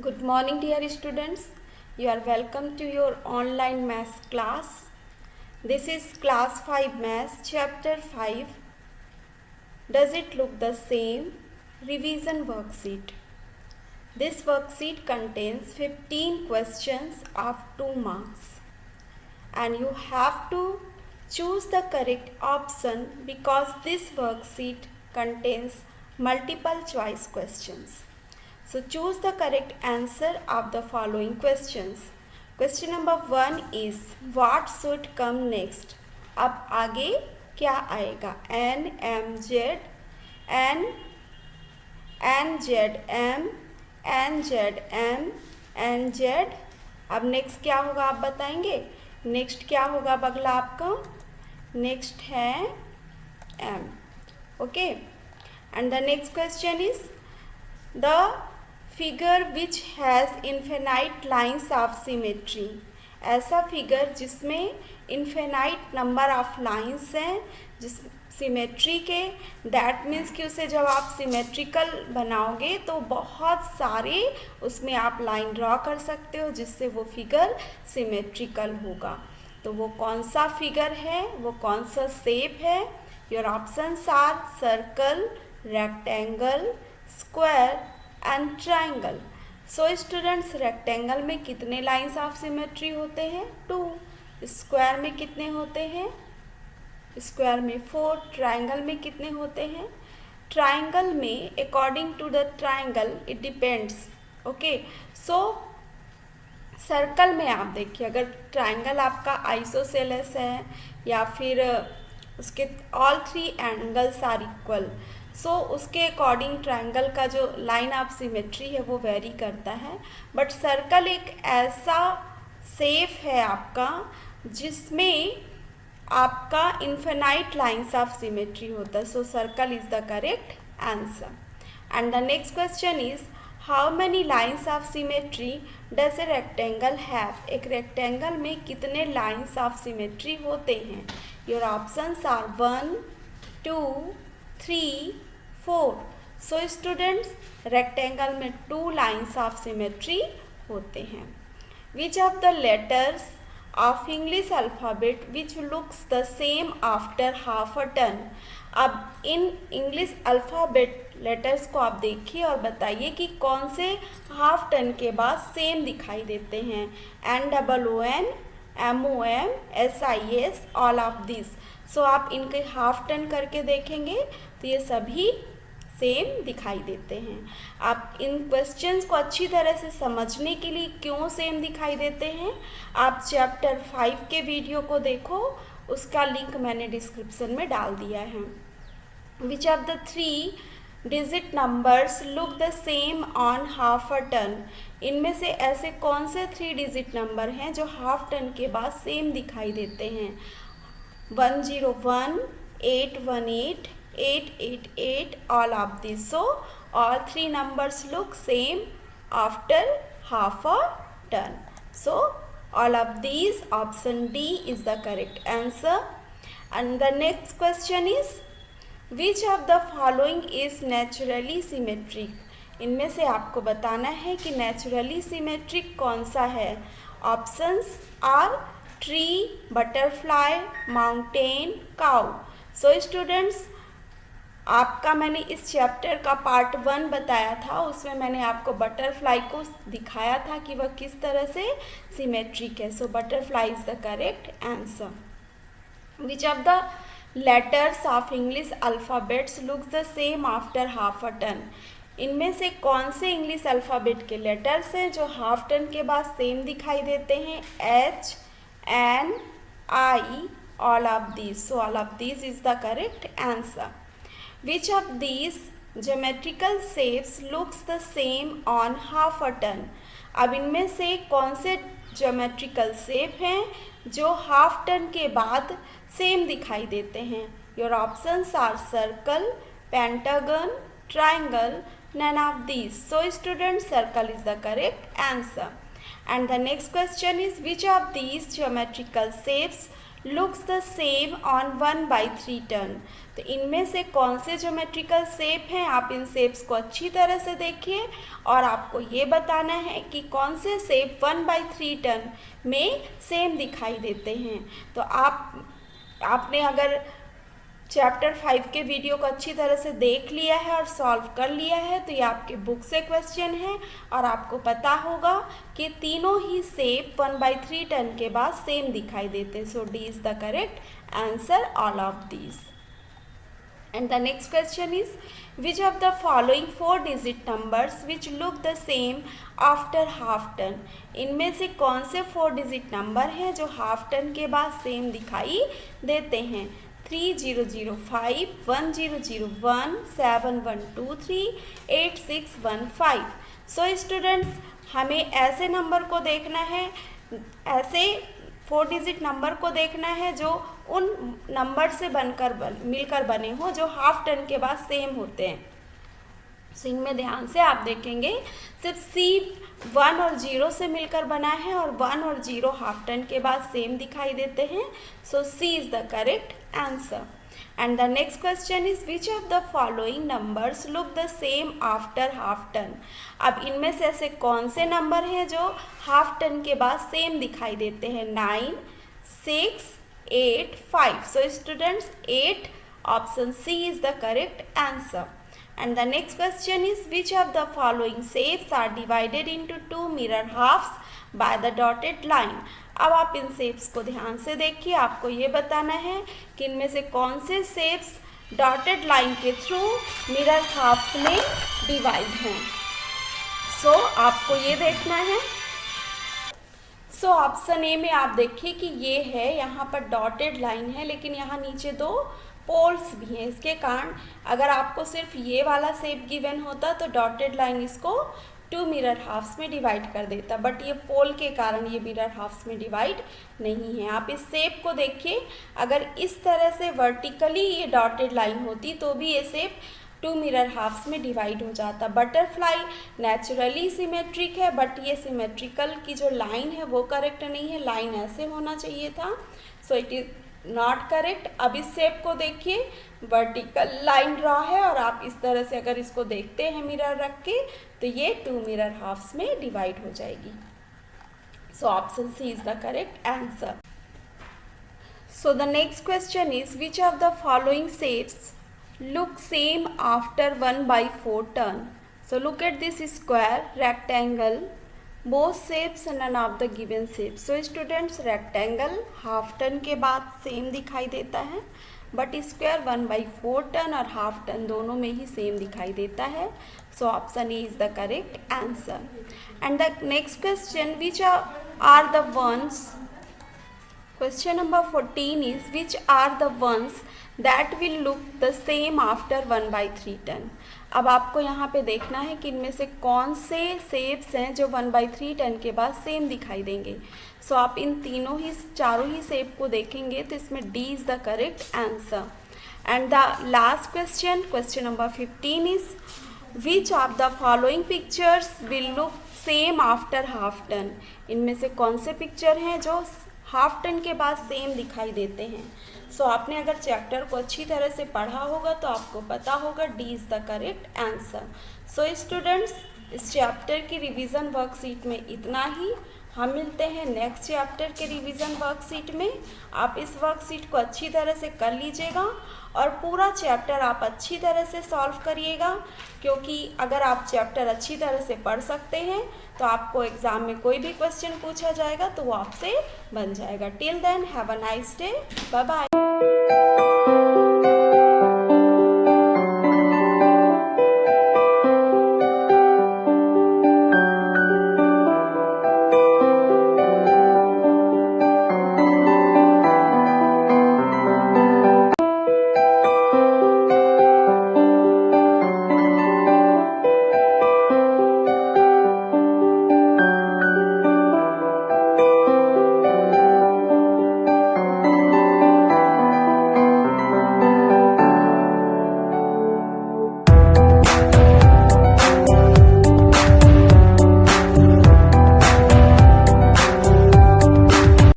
Good morning, dear students. You are welcome to your online maths class. This is class 5 maths, chapter 5. Does it look the same? Revision worksheet. This worksheet contains 15 questions of 2 marks. And you have to choose the correct option because this worksheet contains multiple choice questions. So choose the correct answer of the following questions. Question number 1 is what should come next? अब आगे क्या आएगा? N M Z N N Z M N Z M N Z. अब next क्या होगा आप बताएंगे? Next क्या होगा अगला आपका? नेक्स्ट है M. Okay, and the next question is the figure which has infinite lines of symmetry. ऐसा फिगर जिसमें इन्फिनाइट नंबर ऑफ लाइन्स हैं जिस सिमेट्री के. दैट मीन्स कि उसे जब आप सिमेट्रिकल बनाओगे तो बहुत सारे उसमें आप लाइन ड्रॉ कर सकते हो जिससे वो फिगर सिमेट्रिकल होगा. तो वो कौन सा फिगर है, वो कौन सा शेप है? Your options are circle, rectangle, square and triangle. So students, rectangle में कितने लाइंस ऑफ सिमेट्री होते हैं? 2. स्क्वायर में कितने होते हैं? स्क्वायर में 4. ट्राइंगल में कितने होते हैं? ट्राइंगल में according to the triangle it depends. Okay, so circle में आप देखिए, अगर ट्राइंगल आपका आइसोसेलेस है या फिर उसके ऑल 3 एंगल्स आर इक्वल, सो उसके अकॉर्डिंग ट्राइंगल का जो लाइन ऑफ सिमेट्री है वो वेरी करता है. बट सर्कल एक ऐसा शेप है आपका जिसमें आपका इन्फिनाइट लाइन्स ऑफ सिमेट्री होता है. So circle is the correct answer. And the next question is how many lines of symmetry does a rectangle have. एक रेक्टेंगल में कितने लाइन्स ऑफ सिमेट्री होते हैं? Your options are 1, 2, 3, 4. So students, rectangle में 2 lines of symmetry होते हैं. Which of the letters of English alphabet which looks the same after half a turn. अब इन इंग्लिश अल्फ़ाबेट लेटर्स को आप देखिए और बताइए कि कौन से हाफ टर्न के बाद सेम दिखाई देते हैं. NOON, MOM, SIS, all of this. So आप इनके हाफ टर्न करके देखेंगे तो ये सभी सेम दिखाई देते हैं. आप इन क्वेश्चंस को अच्छी तरह से समझने के लिए क्यों सेम दिखाई देते हैं, आप चैप्टर 5 के वीडियो को देखो, उसका लिंक मैंने डिस्क्रिप्शन में डाल दिया है. विच of the 3 digit numbers look the same on half a turn. इनमें से ऐसे कौन से 3 डिजिट नंबर हैं जो हाफ टर्न के बाद सेम दिखाई देते हैं? 101, 818, 888, all of these. So all 3 numbers look same after half a turn. So all of these, option D is the correct answer. And the next question is which of the following is naturally symmetric. इनमें से आपको बताना है कि naturally symmetric कौन सा है. Options are tree, butterfly, mountain, cow. So students, आपका मैंने इस चैप्टर का पार्ट 1 बताया था, उसमें मैंने आपको बटरफ्लाई को दिखाया था कि वह किस तरह से सिमेट्रिक है. So butterfly is the correct answer. Which of the letters of English alphabets looks the same after half a turn. इनमें से कौन से इंग्लिश अल्फ़ाबेट के लेटर्स हैं जो हाफ टर्न के बाद सेम दिखाई देते हैं? H, N, I, all of these. So all of these is the correct answer. Which of these geometrical shapes looks the same on half a turn. अब इनमें से कौन से ज्योमेट्रिकल शेप हैं जो हाफ टर्न के बाद सेम दिखाई देते हैं? Your options are circle, pentagon, triangle, none of these. So students, circle is the correct answer. And the next question is which of these geometrical shapes looks the same on 1/3 turn। तो इनमें से कौन से geometrical shape हैं, आप इन shapes को अच्छी तरह से देखिए और आपको ये बताना है कि कौन से शेप 1/3 टर्न में सेम दिखाई देते हैं। तो आपने अगर चैप्टर 5 के वीडियो को अच्छी तरह से देख लिया है और सॉल्व कर लिया है तो ये आपके बुक से क्वेश्चन है और आपको पता होगा कि तीनों ही शेप 1/3 टर्न के बाद सेम दिखाई देते हैं। So D is the correct answer all of these. And the next question is, which of the following 4-digit numbers which look the same after half turn? इनमें से कौन से 4-digit नंबर हैं जो हाफ टर्न के बाद same दिखाई देते हैं? 3005, 1001, 7123, 8615। सो स्टूडेंट्स, हमें ऐसे नंबर को देखना है, ऐसे 4-digit नंबर को देखना है जो उन नंबर से मिलकर बने हो जो हाफ टर्न के बाद सेम होते हैं। सो इनमें ध्यान से आप देखेंगे सिर्फ सी 1 और 0 से मिलकर बना है और 1 और 0 हाफ टर्न के बाद सेम दिखाई देते हैं। So C is the correct answer. And the next question is, which of the following numbers look the same after half turn? अब इनमें से ऐसे कौन से नंबर हैं जो हाफ टर्न के बाद सेम दिखाई देते हैं? 9, 6, 8, 5। So students 8 option C is the correct answer. And the next question is, which of the following shapes are divided into 2 mirror halves by the dotted line? अब आप इन shapes को ध्यान से देखिए, आपको ये बताना है कि इनमें से कौन से शेप्स डॉटेड लाइन के थ्रू मिरर हाफ में डिवाइड हैं। सो आपको ये देखना है। सो ऑप्शन ए में आप देखिए कि ये है, यहाँ पर डॉटेड लाइन है लेकिन यहाँ नीचे 2 पोल्स भी हैं। इसके कारण अगर आपको सिर्फ ये वाला शेप गिवन होता तो डॉटेड लाइन इसको 2 मिरर हाफ्स में डिवाइड कर देता, बट ये पोल के कारण ये मिरर हाफ्स में डिवाइड नहीं है। आप इस शेप को देखिए, अगर इस तरह से वर्टिकली ये डॉटेड लाइन होती तो भी ये शेप 2 मिरर हाफ्स में डिवाइड हो जाता। बटरफ्लाई नेचुरली सिमेट्रिक है बट ये सिमेट्रिकल की जो लाइन है वो करेक्ट नहीं है, लाइन ऐसे होना चाहिए था। So it is not correct. अब इस शेप को देखिए, वर्टिकल लाइन ड्रॉ है और आप इस तरह से अगर इसको देखते हैं मिरर रख के तो ये 2 मिरर हाफ्स में डिवाइड हो जाएगी। So option C is the correct answer. So the next question is, which of the following shapes look same after 1/4 turn? So look at this square, rectangle, both shapes and none of the given shapes. So students, rectangle half turn के बाद same दिखाई देता है but square 1/4 turn और half turn दोनों में ही same दिखाई देता है। So option A is the correct answer. And the next question, which are the ones, question number 14 is, which are the ones that will look the same after 1/3 turn? अब आपको यहाँ पे देखना है कि इनमें से कौन से शेप्स हैं जो 1/3 टर्न के बाद सेम दिखाई देंगे। सो आप इन चारों ही शेप को देखेंगे तो इसमें D is the correct answer. And the last question, question number 15 is, which of the following pictures will look same after half turn? इनमें से कौन से पिक्चर हैं जो हाफ टर्न के बाद सेम दिखाई देते हैं? सो आपने अगर चैप्टर को अच्छी तरह से पढ़ा होगा तो आपको पता होगा D is the correct answer. So students, इस चैप्टर की रिवीजन वर्कशीट में इतना ही। हम मिलते हैं नेक्स्ट चैप्टर के रिवीजन वर्कशीट में। आप इस वर्कशीट को अच्छी तरह से कर लीजिएगा और पूरा चैप्टर आप अच्छी तरह से सॉल्व करिएगा, क्योंकि अगर आप चैप्टर अच्छी तरह से पढ़ सकते हैं तो आपको एग्ज़ाम में कोई भी क्वेश्चन पूछा जाएगा तो वो आपसे बन जाएगा। Till then have a nice day, bye bye.